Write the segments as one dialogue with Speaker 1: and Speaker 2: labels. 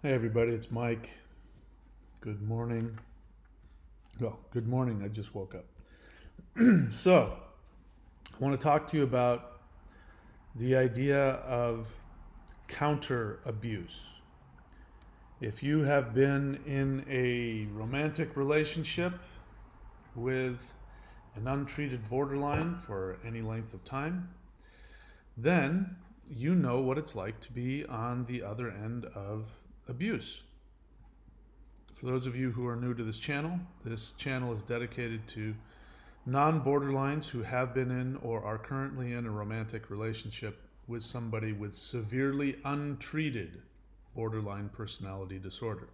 Speaker 1: Hey everybody, it's Mike. Good morning. Well, good morning. I just woke up. So, I want to talk to you about the idea of counter abuse. If you have been in a romantic relationship with an untreated borderline for any length of time, then you know what it's like to be on the other end of abuse. For those of you who are new to this channel is dedicated to non-borderlines who have been in or are currently in a romantic relationship with somebody with severely untreated borderline personality disorder.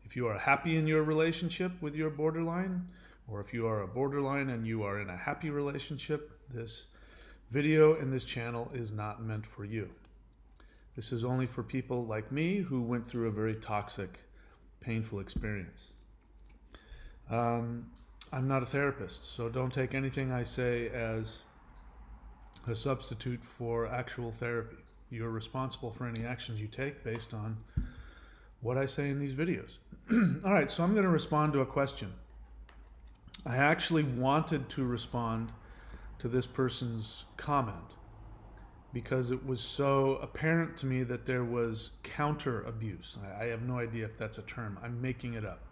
Speaker 1: If you are happy in your relationship with your borderline, or if you are a borderline and you are in a happy relationship, this video and this channel is not meant for you. This is only for people like me who went through a very toxic, painful experience. I'm not a therapist, so don't take anything I say as a substitute for actual therapy. You're responsible for any actions you take based on what I say in these videos. All right, so I'm going to respond to a question. I actually wanted to respond to this person's comment because it was so apparent to me that there was counter abuse. I have no idea if that's a term. I'm making it up.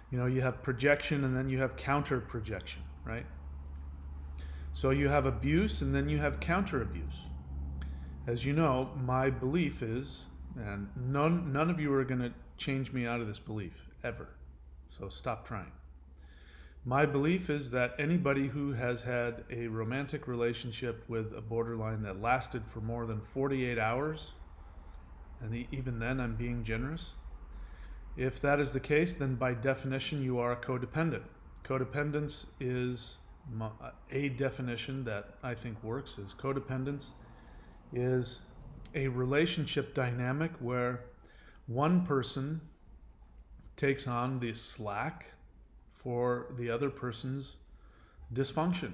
Speaker 1: You know, you have projection and then you have counter projection, right? So you have abuse and then you have counter abuse. As you know, my belief is, and none of you are going to change me out of this belief, ever. So stop trying. My belief is that anybody who has had a romantic relationship with a borderline that lasted for more than 48 hours, and even then I'm being generous, if that is the case, then by definition you are codependent. Codependence is a definition that I think works is codependence is a relationship dynamic where one person takes on the slack for the other person's dysfunction.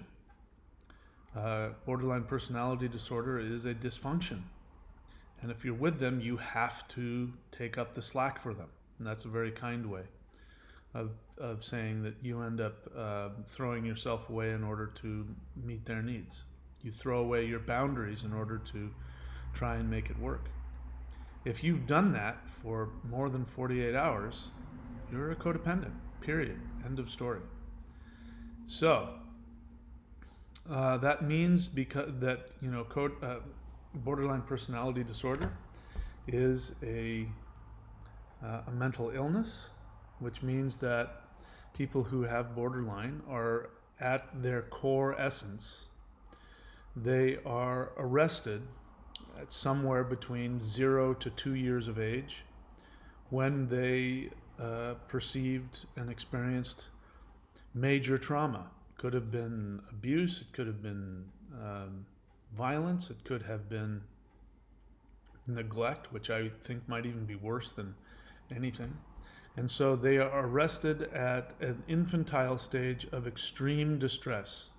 Speaker 1: Borderline personality disorder is a dysfunction. And if you're with them, you have to take up the slack for them. And that's a very kind way of saying that you end up throwing yourself away in order to meet their needs. You throw away your boundaries in order to try and make it work. If you've done that for more than 48 hours, you're a codependent, period. End of story. So that means borderline personality disorder is a mental illness, which means that people who have borderline are at their core essence, they are arrested at somewhere between 0 to 2 years of age when they perceived and experienced major trauma. Could have been abuse, it could have been violence, it could have been neglect, which I think might even be worse than anything. And so they are arrested at an infantile stage of extreme distress.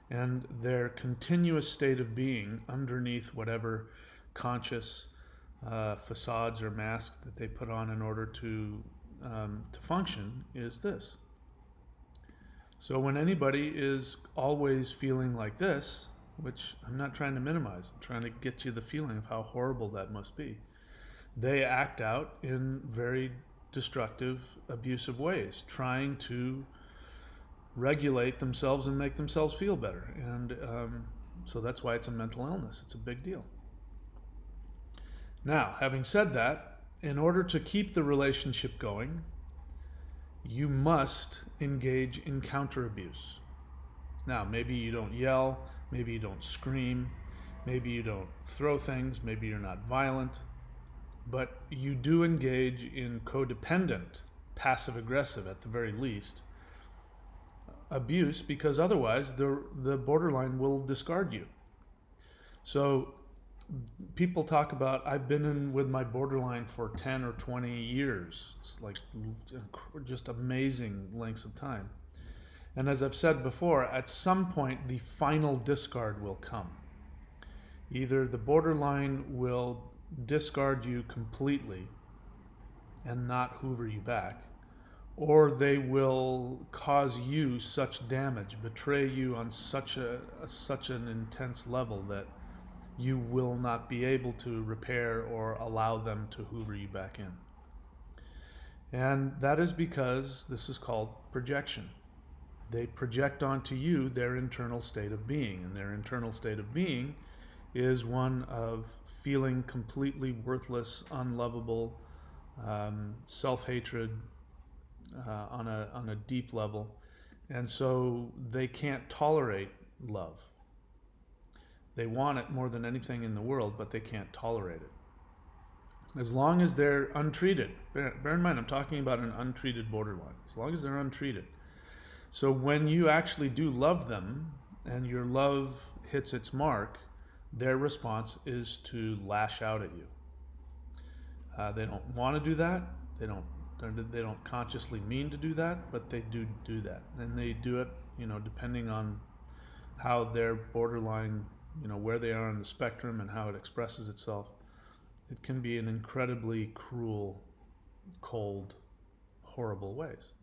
Speaker 1: And their continuous state of being underneath whatever conscious facades or masks that they put on in order to function is this. So when anybody is always feeling like this, which I'm not trying to minimize, I'm trying to get you the feeling of how horrible that must be, they act out in very destructive, abusive ways, trying to regulate themselves and make themselves feel better. And so that's why it's a mental illness. It's a big deal. Now, having said that, in order to keep the relationship going, you must engage in counter abuse. Now, maybe you don't yell, maybe you don't scream, maybe you don't throw things, maybe you're not violent, but you do engage in codependent, passive-aggressive at the very least, abuse, because otherwise the borderline will discard you. So people talk about, I've been in with my borderline for 10 or 20 years. It's like just amazing lengths of time. And as I've said before, at some point the final discard will come. Either the borderline will discard you completely, and not hoover you back, or they will cause you such damage, betray you on such an intense level that you will not be able to repair or allow them to hoover you back in. And that is because this is called projection. They project onto you their internal state of being, and their internal state of being is one of feeling completely worthless, unlovable, self-hatred on a deep level, and so they can't tolerate love. They want it more than anything in the world, but they can't tolerate it. As long as they're untreated, bear in mind I'm talking about an untreated borderline, as long as they're untreated. So when you actually do love them and your love hits its mark, their response is to lash out at you. They don't want to do that. They don't consciously mean to do that, but they do that, and they do it, depending on how their borderline, where they are on the spectrum and how it expresses itself. It can be in incredibly cruel, cold, horrible ways.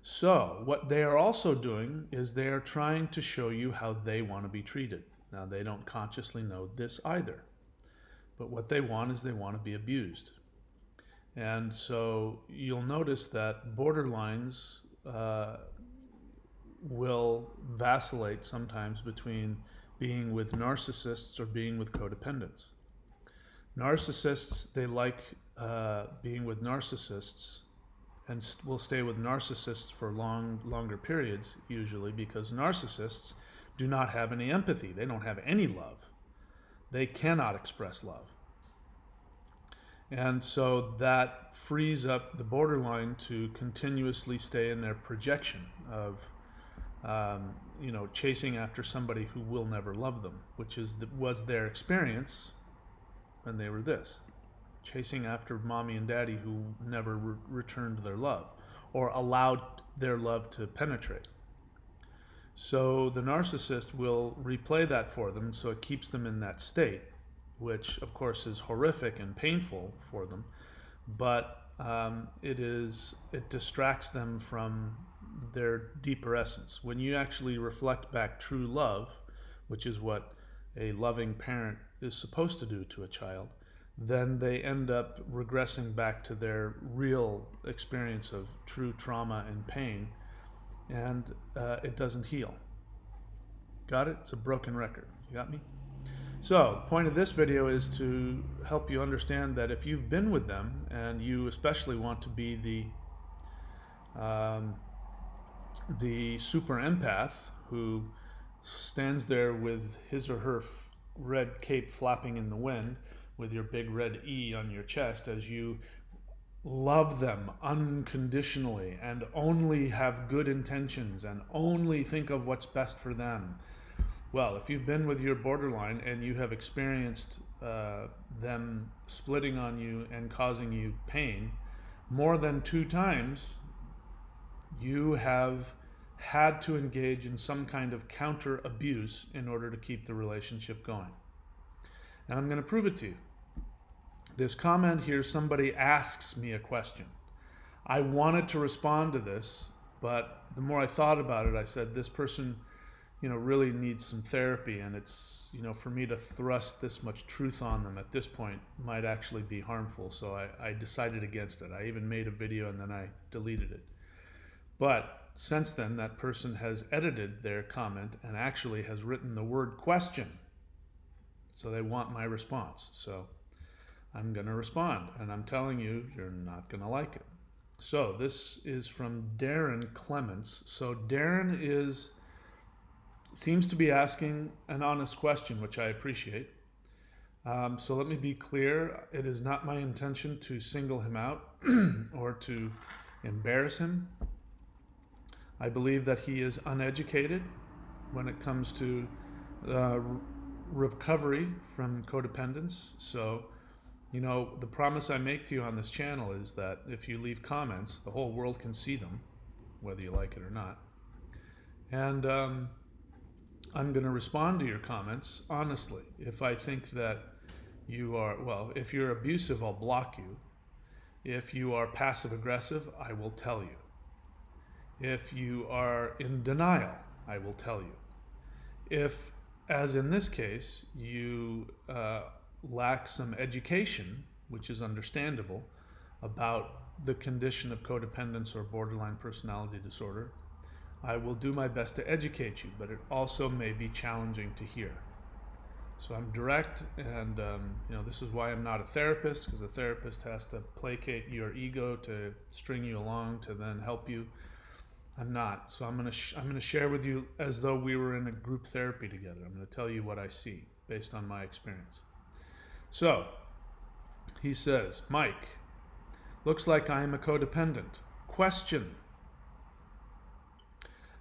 Speaker 1: So what they are also doing is they are trying to show you how they want to be treated. Now, they don't consciously know this either, but what they want is they want to be abused. And so you'll notice that borderlines will vacillate sometimes between being with narcissists or being with codependents. Narcissists, they like being with narcissists and will stay with narcissists for longer periods, usually, because narcissists do not have any empathy. They don't have any love. They cannot express love. And so that frees up the borderline to continuously stay in their projection of, chasing after somebody who will never love them, which was their experience when they were this. Chasing after mommy and daddy who never returned their love or allowed their love to penetrate. So the narcissist will replay that for them, so it keeps them in that state, which of course is horrific and painful for them, but it distracts them from their deeper essence. When you actually reflect back true love, which is what a loving parent is supposed to do to a child, then they end up regressing back to their real experience of true trauma and pain, and it doesn't heal. Got it? It's a broken record. You got me? So the point of this video is to help you understand that if you've been with them, and you especially want to be the super empath who stands there with his or her red cape flapping in the wind with your big red E on your chest as you love them unconditionally and only have good intentions and only think of what's best for them. Well, if you've been with your borderline and you have experienced them splitting on you and causing you pain more than 2 times, you have had to engage in some kind of counter abuse in order to keep the relationship going. And I'm going to prove it to you. This comment here, somebody asks me a question. I wanted to respond to this, but the more I thought about it, I said, this person, really needs some therapy, and it's, for me to thrust this much truth on them at this point might actually be harmful. So I decided against it. I even made a video and then I deleted it. But since then, that person has edited their comment and actually has written the word question. So they want my response. So I'm going to respond, and I'm telling you, you're not going to like it. So this is from Darren Clements. So Darren seems to be asking an honest question, which I appreciate. So let me be clear. It is not my intention to single him out or to embarrass him. I believe that he is uneducated when it comes to recovery from codependence. So, the promise I make to you on this channel is that if you leave comments, the whole world can see them, whether you like it or not. And I'm going to respond to your comments honestly. If I think that you are, if you're abusive, I'll block you. If you are passive aggressive, I will tell you. If you are in denial, I will tell you. If, as in this case, you lack some education, which is understandable, about the condition of codependence or borderline personality disorder, I will do my best to educate you, but it also may be challenging to hear. So I'm direct, and this is why I'm not a therapist, because a therapist has to placate your ego to string you along to then help you. I'm not. So I'm gonna share with you as though we were in a group therapy together. I'm gonna tell you what I see based on my experience. So he says, Mike, looks like I am a codependent. Question.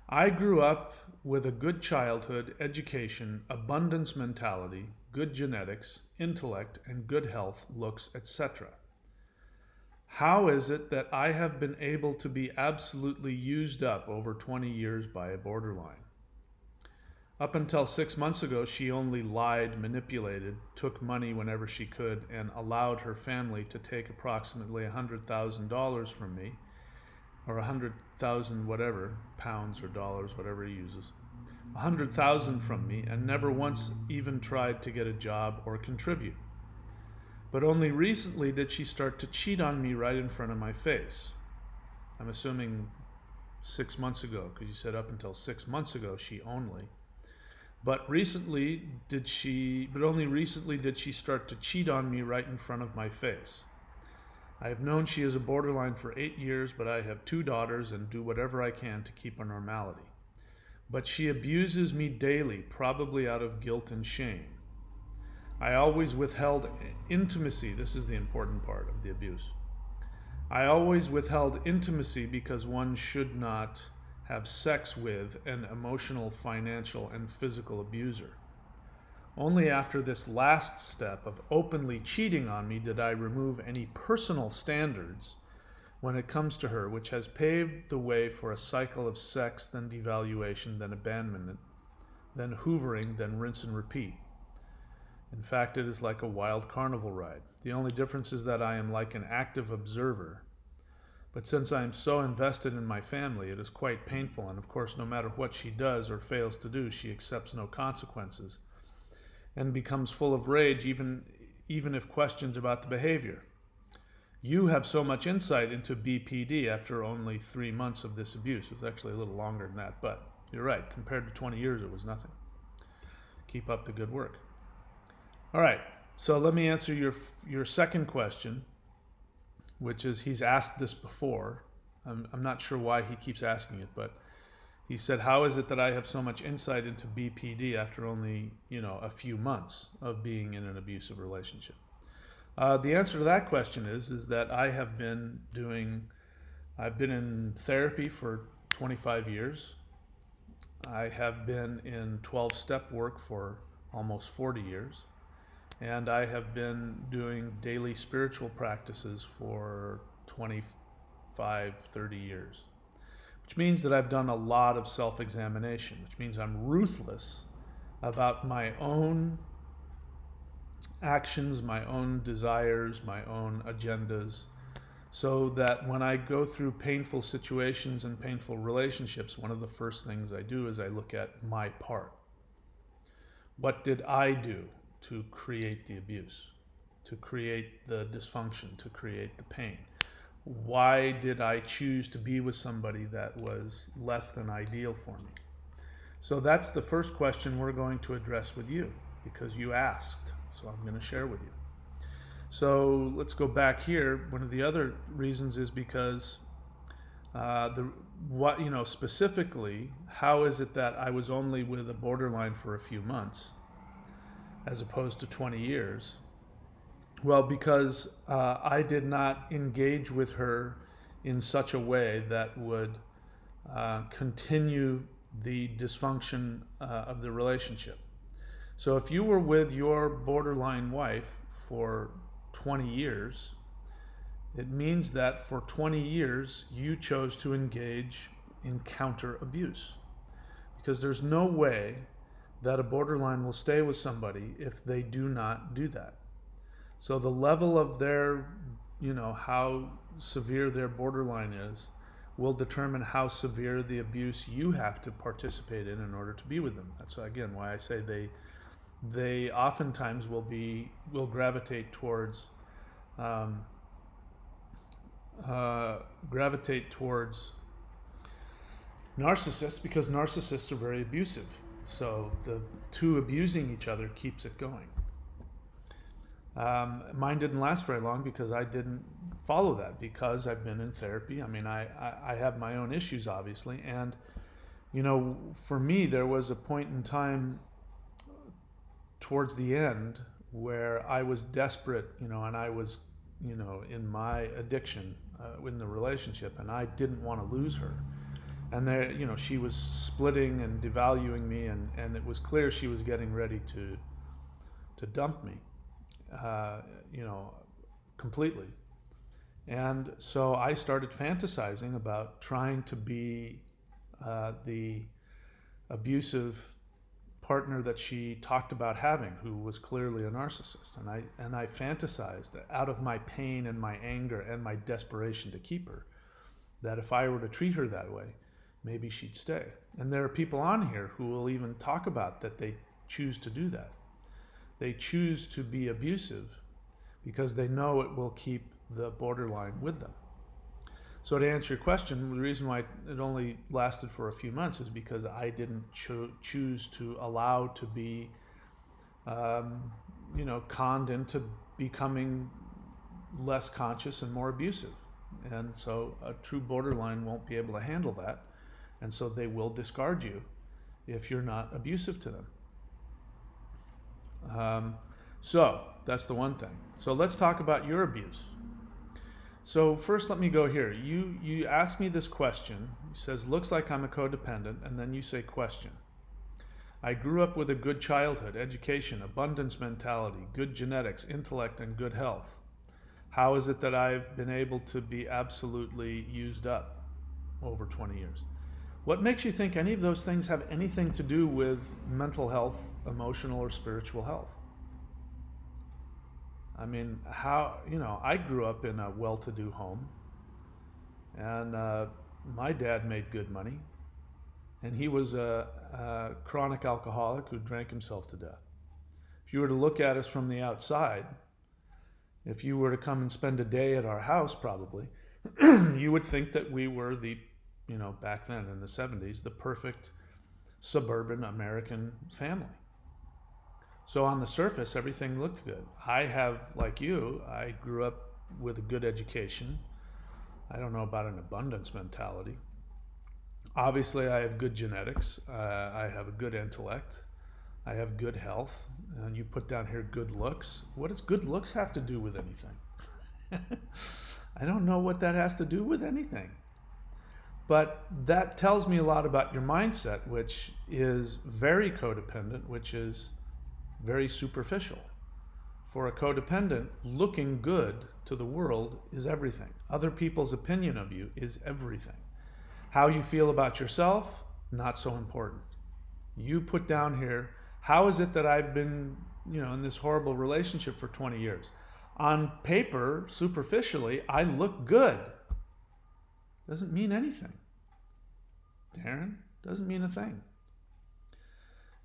Speaker 1: I grew up with a good childhood, education, abundance mentality, good genetics, intellect, and good health, looks, etc. How is it that I have been able to be absolutely used up over 20 years by a borderline? Up until 6 months ago, she only lied, manipulated, took money whenever she could, and allowed her family to take approximately $100,000 from me, or 100,000 whatever, pounds or dollars, whatever he uses, 100,000 from me, and never once even tried to get a job or contribute. But only recently did she start to cheat on me right in front of my face. I'm assuming 6 months ago, because you said up until 6 months ago she only. But only recently did she start to cheat on me right in front of my face. I have known she is a borderline for 8 years, but I have 2 daughters and do whatever I can to keep her normality. But she abuses me daily, probably out of guilt and shame. I always withheld intimacy. This is the important part of the abuse. I always withheld intimacy because one should not have sex with an emotional, financial, and physical abuser. Only after this last step of openly cheating on me did I remove any personal standards when it comes to her, which has paved the way for a cycle of sex, then devaluation, then abandonment, then hoovering, then rinse and repeat. In fact, it is like a wild carnival ride. The only difference is that I am like an active observer. But since I am so invested in my family, it is quite painful, and of course, no matter what she does or fails to do, she accepts no consequences and becomes full of rage even if questioned about the behavior. You have so much insight into BPD after only 3 months of this abuse. It was actually a little longer than that, but you're right. Compared to 20 years, it was nothing. Keep up the good work. All right, so let me answer your second question, which is, he's asked this before. I'm not sure why he keeps asking it, but he said, how is it that I have so much insight into BPD after only, a few months of being in an abusive relationship? The answer to that question is that I've been in therapy for 25 years. I have been in 12-step work for almost 40 years. And I have been doing daily spiritual practices for 25, 30 years, which means that I've done a lot of self-examination, which means I'm ruthless about my own actions, my own desires, my own agendas, so that when I go through painful situations and painful relationships, one of the first things I do is I look at my part. What did I do to create the abuse, to create the dysfunction, to create the pain? Why did I choose to be with somebody that was less than ideal for me? So that's the first question we're going to address with you, because you asked, so I'm going to share with you. So let's go back here. One of the other reasons is because specifically, how is it that I was only with a borderline for a few months as opposed to 20 years? Well, because I did not engage with her in such a way that would continue the dysfunction of the relationship. So if you were with your borderline wife for 20 years, it means that for 20 years you chose to engage in counter abuse, because there's no way that a borderline will stay with somebody if they do not do that. So the level of their how severe their borderline is will determine how severe the abuse you have to participate in order to be with them. That's again why I say they oftentimes will gravitate towards um, gravitate towards narcissists, because narcissists are very abusive. So the two abusing each other keeps it going. Mine didn't last very long because I didn't follow that, because I've been in therapy. I mean, I have my own issues, obviously. And, for me, there was a point in time towards the end where I was desperate, and I was, in my addiction in the relationship, and I didn't want to lose her. And there, she was splitting and devaluing me, and it was clear she was getting ready to dump me. Completely. And so I started fantasizing about trying to be the abusive partner that she talked about having, who was clearly a narcissist. And I fantasized out of my pain and my anger and my desperation to keep her, that if I were to treat her that way, maybe she'd stay. And there are people on here who will even talk about that they choose to do that. They choose to be abusive because they know it will keep the borderline with them. So to answer your question, the reason why it only lasted for a few months is because I didn't choose to allow to be, conned into becoming less conscious and more abusive. And so a true borderline won't be able to handle that. And so they will discard you if you're not abusive to them. So that's the one thing. So let's talk about your abuse. So first, let me go here. You asked me this question. It says, looks like I'm a codependent, and then you say question. I grew up with a good childhood, education, abundance mentality, good genetics, intellect, and good health. How is it that I've been able to be absolutely used up over 20 years? What makes you think any of those things have anything to do with mental health, emotional, or spiritual health? I mean, I grew up in a well-to-do home, and my dad made good money, and he was a chronic alcoholic who drank himself to death. If you were to look at us from the outside, if you were to come and spend a day at our house, probably, you would think that we were back then in the 70s, the perfect suburban American family. So on the surface, everything looked good. I have, like you, I grew up with a good education. I don't know about an abundance mentality. Obviously, I have good genetics. I have a good intellect. I have good health. And you put down here good looks. What does good looks have to do with anything? I don't know what that has to do with anything. But that tells me a lot about your mindset, which is very codependent, which is very superficial. For a codependent, looking good to the world is everything. Other people's opinion of you is everything. How you feel about yourself, not so important. You put down here, how is it that I've been, in this horrible relationship for 20 years? On paper, superficially, I look good. Doesn't mean anything. Darren, doesn't mean a thing.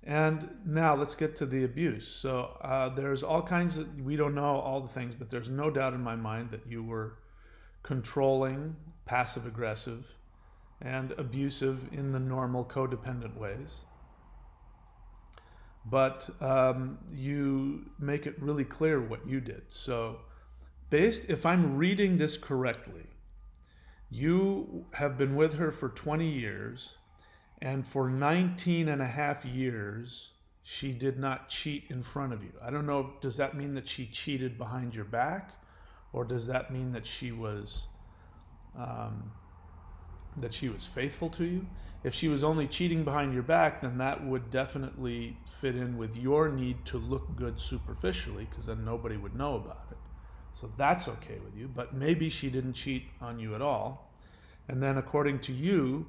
Speaker 1: And now let's get to the abuse. So there's all kinds of, we don't know all the things, but there's no doubt in my mind that you were controlling, passive aggressive, and abusive in the normal codependent ways. But you make it really clear what you did. So if I'm reading this correctly, you have been with her for 20 years, and for 19 and a half years, she did not cheat in front of you. I don't know, does that mean that she cheated behind your back? Or does that mean that she was faithful to you? If she was only cheating behind your back, then that would definitely fit in with your need to look good superficially, because then nobody would know about it. So that's okay with you, but maybe she didn't cheat on you at all. And then according to you,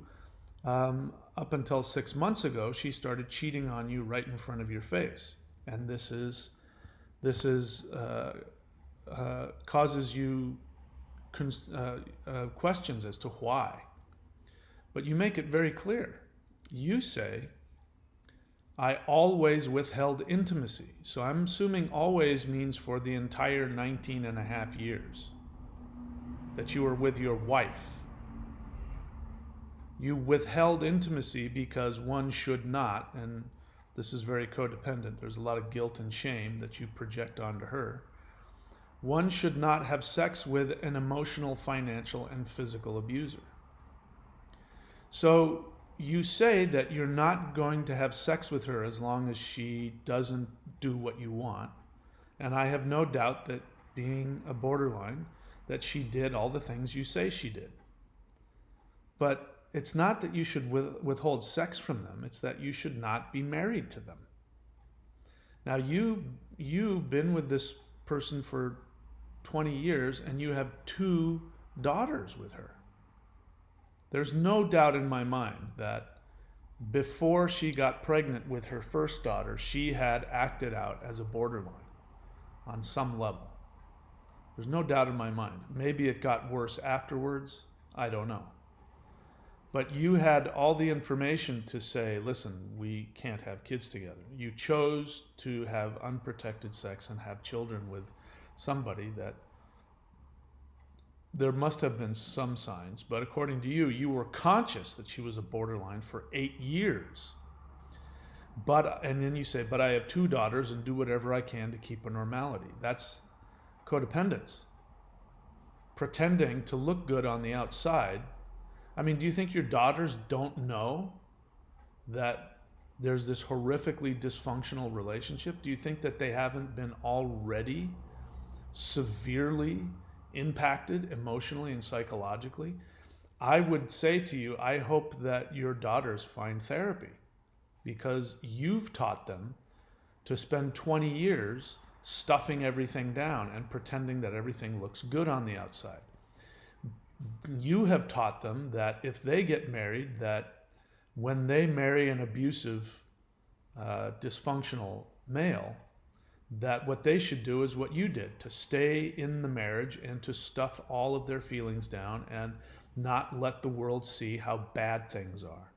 Speaker 1: up until 6 months ago, she started cheating on you right in front of your face. And this causes you questions as to why. But you make it very clear. You say, I always withheld intimacy. So I'm assuming always means for the entire 19 and a half years that you were with your wife. You withheld intimacy because one should not, and this is very codependent. There's a lot of guilt and shame that you project onto her. One should not have sex with an emotional, financial, and physical abuser. So you say that you're not going to have sex with her as long as she doesn't do what you want. And I have no doubt that, being a borderline, that she did all the things you say she did. But it's not that you should withhold sex from them. It's that you should not be married to them. Now, you've been with this person for 20 years and you have 2 daughters with her. There's no doubt in my mind that before she got pregnant with her first daughter, she had acted out as a borderline on some level. There's no doubt in my mind. Maybe it got worse afterwards. I don't know. But you had all the information to say, listen, we can't have kids together. You chose to have unprotected sex and have children with somebody that there must have been some signs, but according to you, you were conscious that she was a borderline for 8 years. And then you say, but I have 2 daughters and do whatever I can to keep a normality. That's codependence. Pretending to look good on the outside. I mean, do you think your daughters don't know that there's this horrifically dysfunctional relationship? Do you think that they haven't been already severely impacted emotionally and psychologically? I would say to you, I hope that your daughters find therapy, because you've taught them to spend 20 years stuffing everything down and pretending that everything looks good on the outside. You have taught them that if they get married, that when they marry an abusive, dysfunctional male, that what they should do is what you did, to stay in the marriage and to stuff all of their feelings down and not let the world see how bad things are.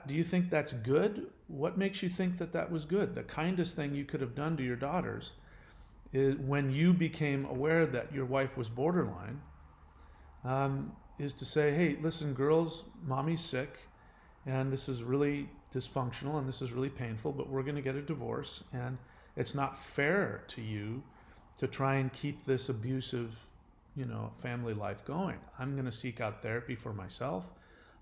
Speaker 1: Do you think that's good? What makes you think that that was good? The kindest thing you could have done to your daughters is, when you became aware that your wife was borderline, is to say, hey, listen, girls, mommy's sick and this is really dysfunctional and this is really painful, but we're going to get a divorce, and it's not fair to you to try and keep this abusive, family life going. I'm going to seek out therapy for myself.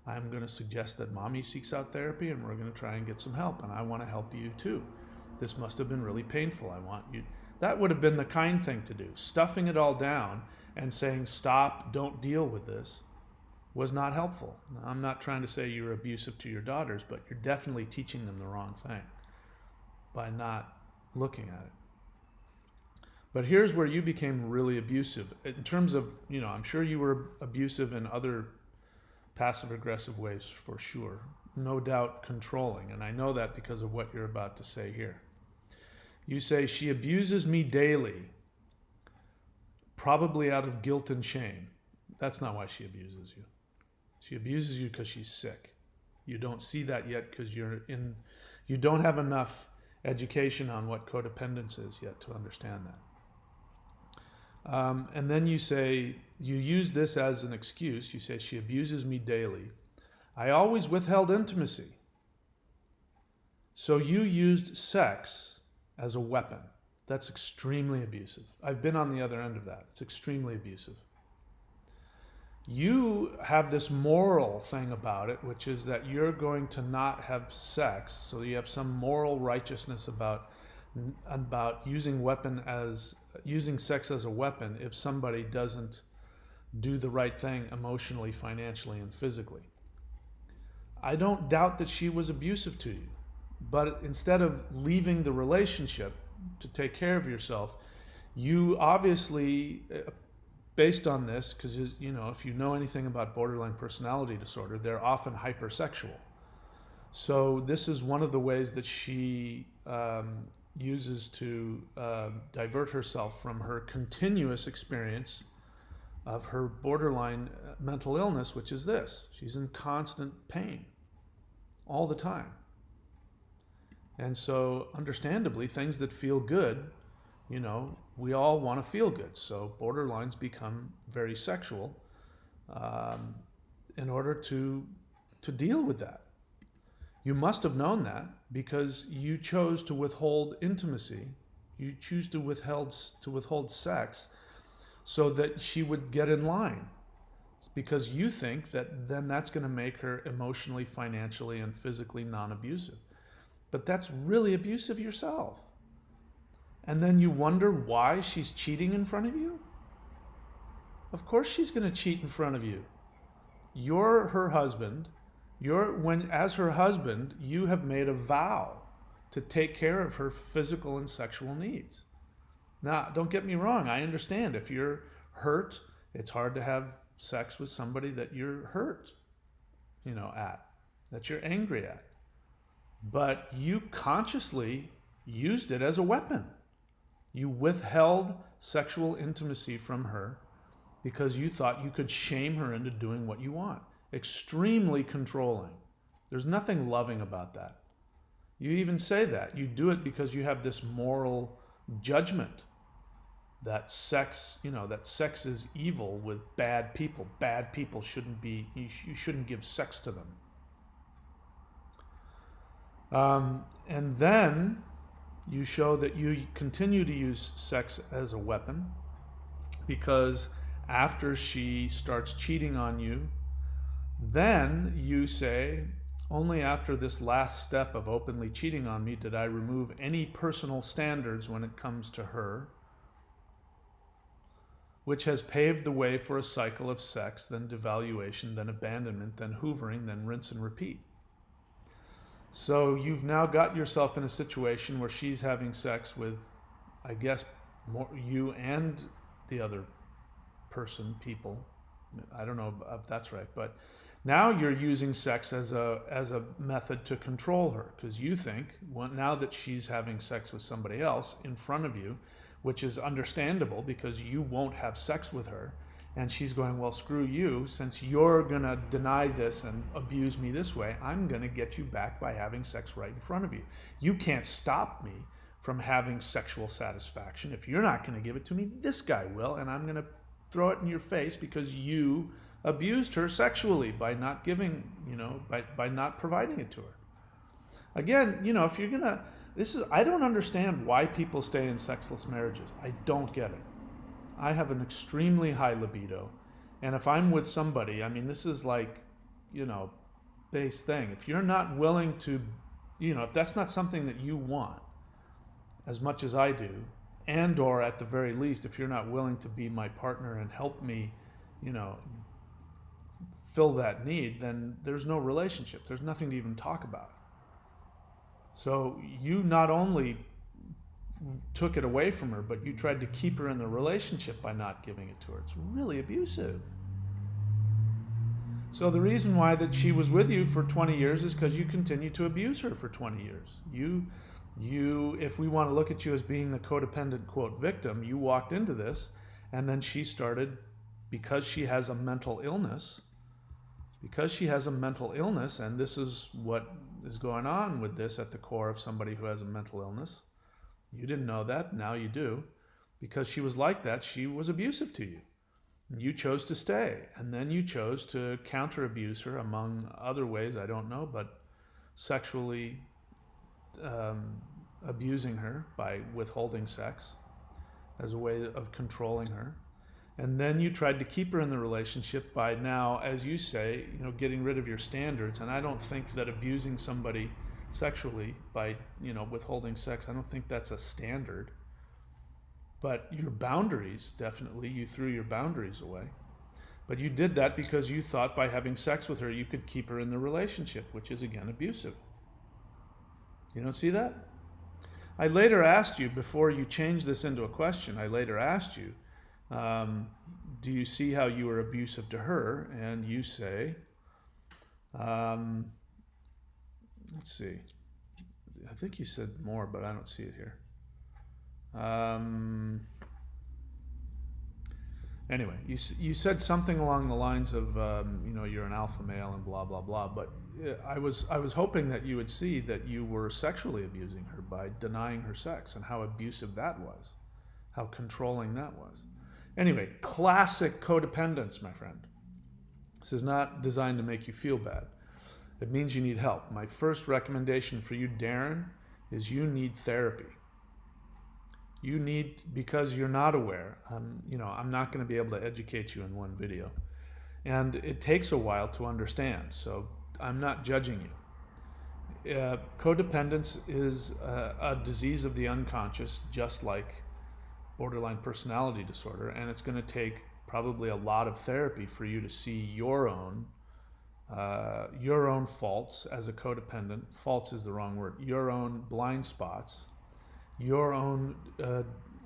Speaker 1: I'm going to suggest that mommy seeks out therapy, and we're going to try and get some help. And I want to help you too. This must have been really painful. I want you. That would have been the kind thing to do. Stuffing it all down and saying, stop, don't deal with this, was not helpful. Now, I'm not trying to say you're abusive to your daughters, but you're definitely teaching them the wrong thing by not looking at it. But here's where you became really abusive. In terms of, I'm sure you were abusive in other passive-aggressive ways for sure. No doubt controlling, and I know that because of what you're about to say here. You say, she abuses me daily, probably out of guilt and shame. That's not why she abuses you. She abuses you because she's sick. You don't see that yet because you don't have enough education on what codependence is yet to understand that. And then you say, you use this as an excuse. You say, she abuses me daily. I always withheld intimacy. So you used sex as a weapon. That's extremely abusive. I've been on the other end of that. It's extremely abusive. You have this moral thing about it, which is that you're going to not have sex. So you have some moral righteousness about using sex as a weapon if somebody doesn't do the right thing emotionally, financially, and physically. I don't doubt that she was abusive to you, but instead of leaving the relationship to take care of yourself, you obviously, based on this, because if you know anything about borderline personality disorder, they're often hypersexual. So this is one of the ways that she uses to divert herself from her continuous experience of her borderline mental illness, which is this: she's in constant pain all the time. And so, understandably, things that feel good, we all want to feel good. So, borderlines become very sexual um, in order to deal with that. You must have known that because you chose to withhold intimacy. You choose to withhold sex so that she would get in line. It's because you think that then that's going to make her emotionally, financially, and physically non-abusive. But that's really abusive yourself. And then you wonder why she's cheating in front of you? Of course she's going to cheat in front of you. You're her husband. As her husband, you have made a vow to take care of her physical and sexual needs. Now, don't get me wrong. I understand if you're hurt, it's hard to have sex with somebody that you're hurt, that you're angry at. But you consciously used it as a weapon. You withheld sexual intimacy from her because you thought you could shame her into doing what you want. Extremely controlling. There's nothing loving about that. You even say that. You do it because you have this moral judgment that sex is evil with bad people. Bad people you shouldn't give sex to them. And then you show that you continue to use sex as a weapon because after she starts cheating on you, then you say, only after this last step of openly cheating on me did I remove any personal standards when it comes to her, which has paved the way for a cycle of sex, then devaluation, then abandonment, then hoovering, then rinse and repeat. So you've now got yourself in a situation where she's having sex with, I guess, more you and the other person, I don't know if that's right, but now you're using sex as a method to control her because you think, well, now that she's having sex with somebody else in front of you, which is understandable because you won't have sex with her, and she's going, well, screw you, since you're going to deny this and abuse me this way, I'm going to get you back by having sex right in front of you. You can't stop me from having sexual satisfaction. If you're not going to give it to me, this guy will, and I'm going to throw it in your face because you abused her sexually by not giving, by not providing it to her. Again, if you're going to, I don't understand why people stay in sexless marriages. I don't get it. I have an extremely high libido. And if I'm with somebody, this is like, base thing. If you're not willing to, if that's not something that you want as much as I do, and or at the very least, if you're not willing to be my partner and help me, fill that need, then there's no relationship. There's nothing to even talk about. So you not only took it away from her, but you tried to keep her in the relationship by not giving it to her. It's really abusive. So the reason why that she was with you for 20 years is because you continued to abuse her for 20 years. You, if we want to look at you as being the codependent, quote, victim, you walked into this, and then she started, because she has a mental illness, and this is what is going on with this at the core of somebody who has a mental illness. You didn't know that, now you do. Because she was like that, she was abusive to you. You chose to stay, and then you chose to counter-abuse her, among other ways, I don't know, but sexually abusing her by withholding sex as a way of controlling her. And then you tried to keep her in the relationship by now, as you say, getting rid of your standards. And I don't think that abusing somebody sexually by, withholding sex, I don't think that's a standard. But your boundaries, definitely, you threw your boundaries away. But you did that because you thought by having sex with her, you could keep her in the relationship, which is, again, abusive. You don't see that? I later asked you, before you changed this into a question, do you see how you were abusive to her? And you say, let's see. I think you said more, but I don't see it here. Anyway, you said something along the lines of you're an alpha male and blah blah blah. But I was hoping that you would see that you were sexually abusing her by denying her sex and how abusive that was, how controlling that was. Anyway, classic codependence, my friend. This is not designed to make you feel bad. It means you need help. My first recommendation for you, Darren, is you need therapy. You need, because you're not aware. I'm not going to be able to educate you in one video. And it takes a while to understand, so I'm not judging you. Codependence is a disease of the unconscious, just like borderline personality disorder, and it's going to take probably a lot of therapy for you to see your own faults as a codependent. Faults is the wrong word. Your own blind spots, your own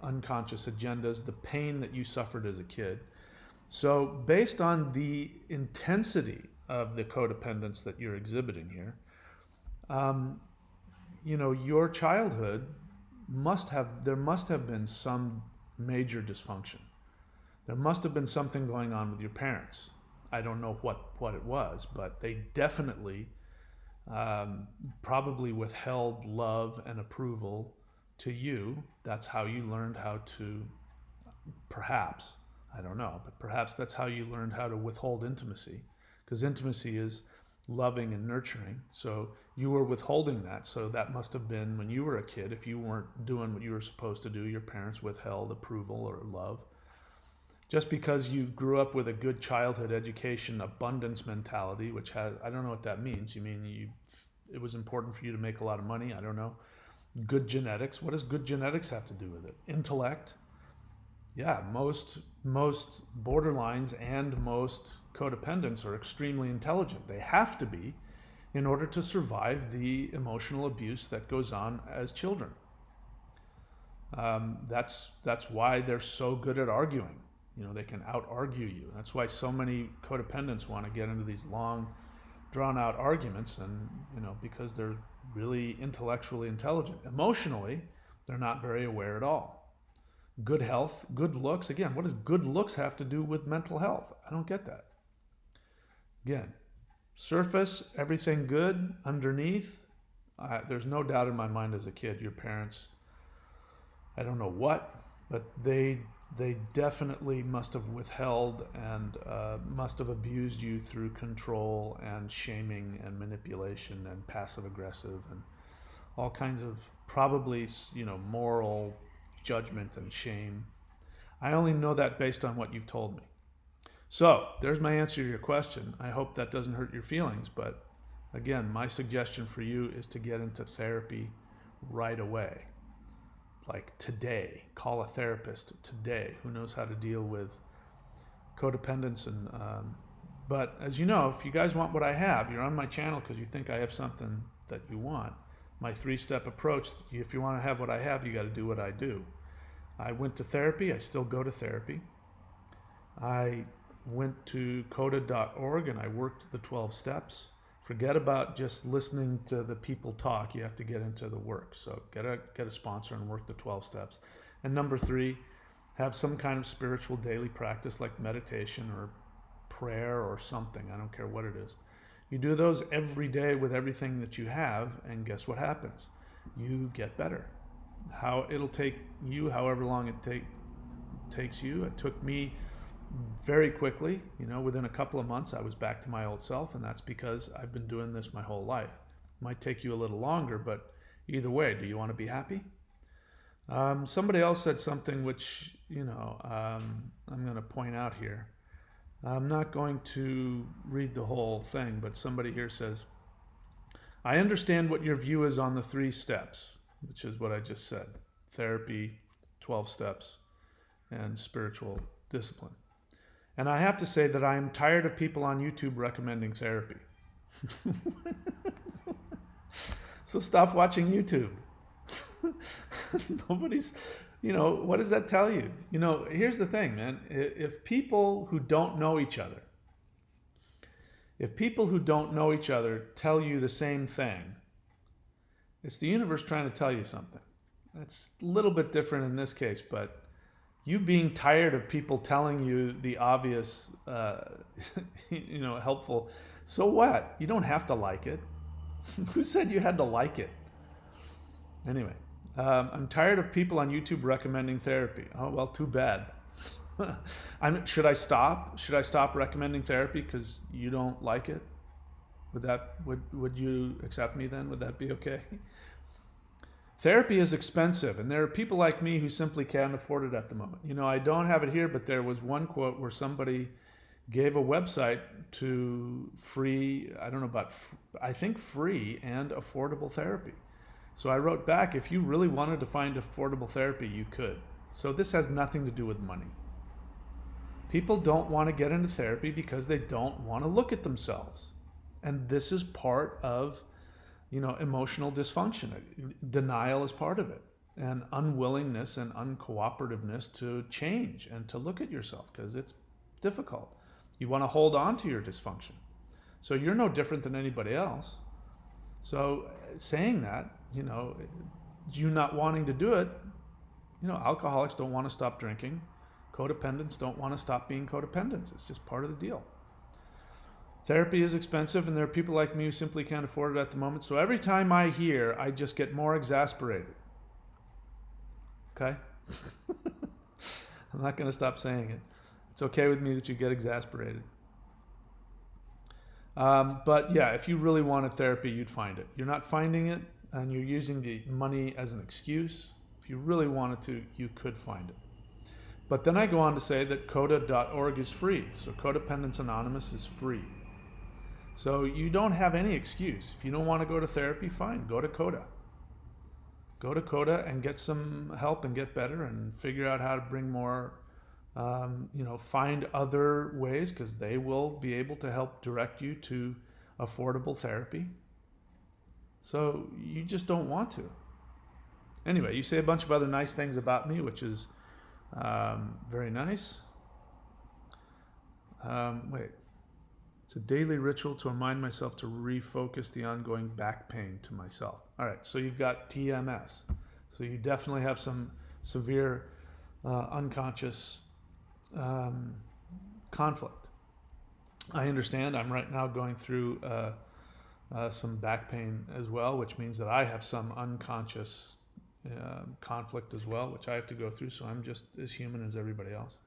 Speaker 1: unconscious agendas, the pain that you suffered as a kid. So based on the intensity of the codependence that you're exhibiting here, your childhood there must have been some major dysfunction. There must have been something going on with your parents. I don't know what it was, but they definitely probably withheld love and approval to you. That's how you learned how to, perhaps, I don't know, but perhaps that's how you learned how to withhold intimacy, because intimacy is loving and nurturing. So you were withholding that. So that must have been when you were a kid. If you weren't doing what you were supposed to do, your parents withheld approval or love. Just because you grew up with a good childhood education, abundance mentality, which has, I don't know what that means. You mean it was important for you to make a lot of money? I don't know. Good genetics. What does good genetics have to do with it? Intellect. Yeah, most borderlines and most codependents are extremely intelligent. They have to be in order to survive the emotional abuse that goes on as children. That's why they're so good at arguing. They can out-argue you. That's why so many codependents want to get into these long, drawn-out arguments, and because they're really intellectually intelligent. Emotionally, they're not very aware at all. Good health, good looks. Again, what does good looks have to do with mental health? I don't get that. Again, surface, everything good. Underneath, there's no doubt in my mind as a kid, your parents, I don't know what, but they definitely must have withheld and must have abused you through control and shaming and manipulation and passive aggressive and all kinds of probably moral judgment and shame. I only know that based on what you've told me. So there's my answer to your question. I hope that doesn't hurt your feelings, but again, my suggestion for you is to get into therapy right away. Like today, call a therapist today who knows how to deal with codependence. And but as you know, if you guys want what I have, you're on my channel because you think I have something that you want. My 3-step approach, if you want to have what I have, you got to do what I do. I went to therapy. I still go to therapy. I went to coda.org and I worked the 12 steps. Forget about just listening to the people talk. You have to get into the work. So get a sponsor and work the 12 steps. And number 3, have some kind of spiritual daily practice like meditation or prayer or something. I don't care what it is. You do those every day with everything that you have, and guess what happens? You get better. It'll take you however long it takes you. It took me very quickly, within a couple of months, I was back to my old self, and that's because I've been doing this my whole life. It might take you a little longer, but either way, do you want to be happy? Somebody else said something which, I'm going to point out here. I'm not going to read the whole thing, but somebody here says, I understand what your view is on the 3 steps, which is what I just said. Therapy, 12 steps, and spiritual discipline. And I have to say that I am tired of people on YouTube recommending therapy. So stop watching YouTube. Nobody's, what does that tell you? Here's the thing, man. If people who don't know each other tell you the same thing, it's the universe trying to tell you something. That's a little bit different in this case, but you being tired of people telling you the obvious, helpful. So what? You don't have to like it. Who said you had to like it? Anyway, I'm tired of people on YouTube recommending therapy. Oh, well, too bad. Should I stop? Should I stop recommending therapy because you don't like it? Would you accept me then? Would that be okay? Therapy is expensive, and there are people like me who simply can't afford it at the moment. I don't have it here, but there was one quote where somebody gave a website to free, I don't know about, I think free and affordable therapy. So I wrote back, if you really wanted to find affordable therapy, you could. So this has nothing to do with money. People don't want to get into therapy because they don't want to look at themselves. And this is part of, emotional dysfunction. Denial is part of it. And unwillingness and uncooperativeness to change and to look at yourself because it's difficult. You want to hold on to your dysfunction. So you're no different than anybody else. So saying that, you not wanting to do it, alcoholics don't want to stop drinking. Codependents don't want to stop being codependents. It's just part of the deal. Therapy is expensive, and there are people like me who simply can't afford it at the moment. So every time I hear, I just get more exasperated. Okay? I'm not going to stop saying it. It's okay with me that you get exasperated. But yeah, if you really wanted therapy, you'd find it. You're not finding it, and you're using the money as an excuse. If you really wanted to, you could find it. But then I go on to say that coda.org is free. So Codependence Anonymous is free. So you don't have any excuse. If you don't want to go to therapy, fine, go to CODA. Go to CODA and get some help and get better and figure out how to bring more, find other ways, because they will be able to help direct you to affordable therapy. So you just don't want to. Anyway, you say a bunch of other nice things about me, which is very nice. It's a daily ritual to remind myself to refocus the ongoing back pain to myself. All right, so you've got TMS. So you definitely have some severe unconscious conflict. I understand. I'm right now going through some back pain as well, which means that I have some unconscious conflict as well, which I have to go through. So I'm just as human as everybody else.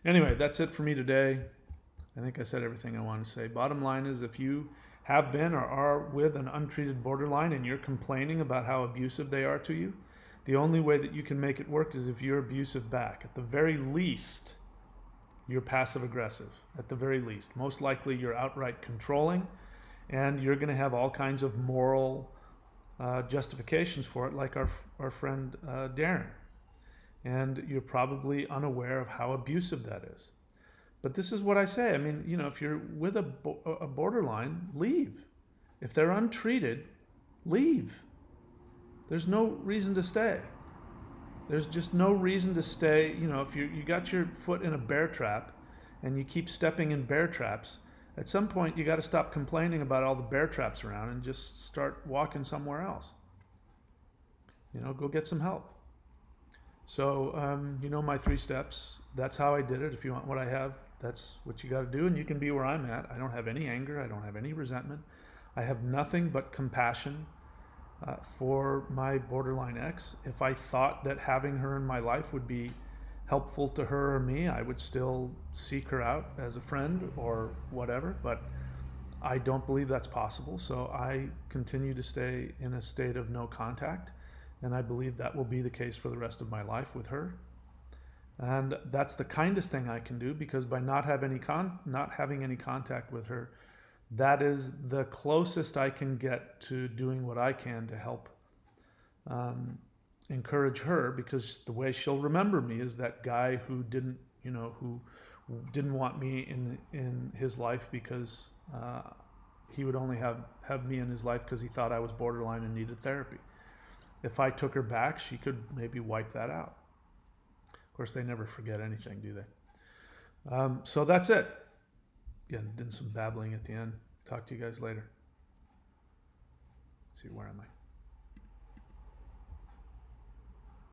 Speaker 1: Anyway, that's it for me today. I think I said everything I want to say. Bottom line is, if you have been or are with an untreated borderline and you're complaining about how abusive they are to you, the only way that you can make it work is if you're abusive back. At the very least, you're passive aggressive. At the very least. Most likely you're outright controlling, and you're going to have all kinds of moral justifications for it, like our friend Darren. And you're probably unaware of how abusive that is. But this is what I say. I mean, if you're with a borderline, leave. If they're untreated, leave. There's no reason to stay. There's just no reason to stay. If you got your foot in a bear trap and you keep stepping in bear traps, at some point you got to stop complaining about all the bear traps around and just start walking somewhere else. Go get some help. So, my 3 steps. That's how I did it. If you want what I have, that's what you got to do, and you can be where I'm at. I don't have any anger. I don't have any resentment. I have nothing but compassion for my borderline ex. If I thought that having her in my life would be helpful to her or me, I would still seek her out as a friend or whatever, but I don't believe that's possible. So I continue to stay in a state of no contact, and I believe that will be the case for the rest of my life with her. And that's the kindest thing I can do, because by not having any contact with her, that is the closest I can get to doing what I can to help encourage her, because the way she'll remember me is that guy who didn't want me in his life because he would only have me in his life because he thought I was borderline and needed therapy. If I took her back, she could maybe wipe that out. Of course, they never forget anything, do they? So that's it. Again, did some babbling at the end. Talk to you guys later. See, where am I?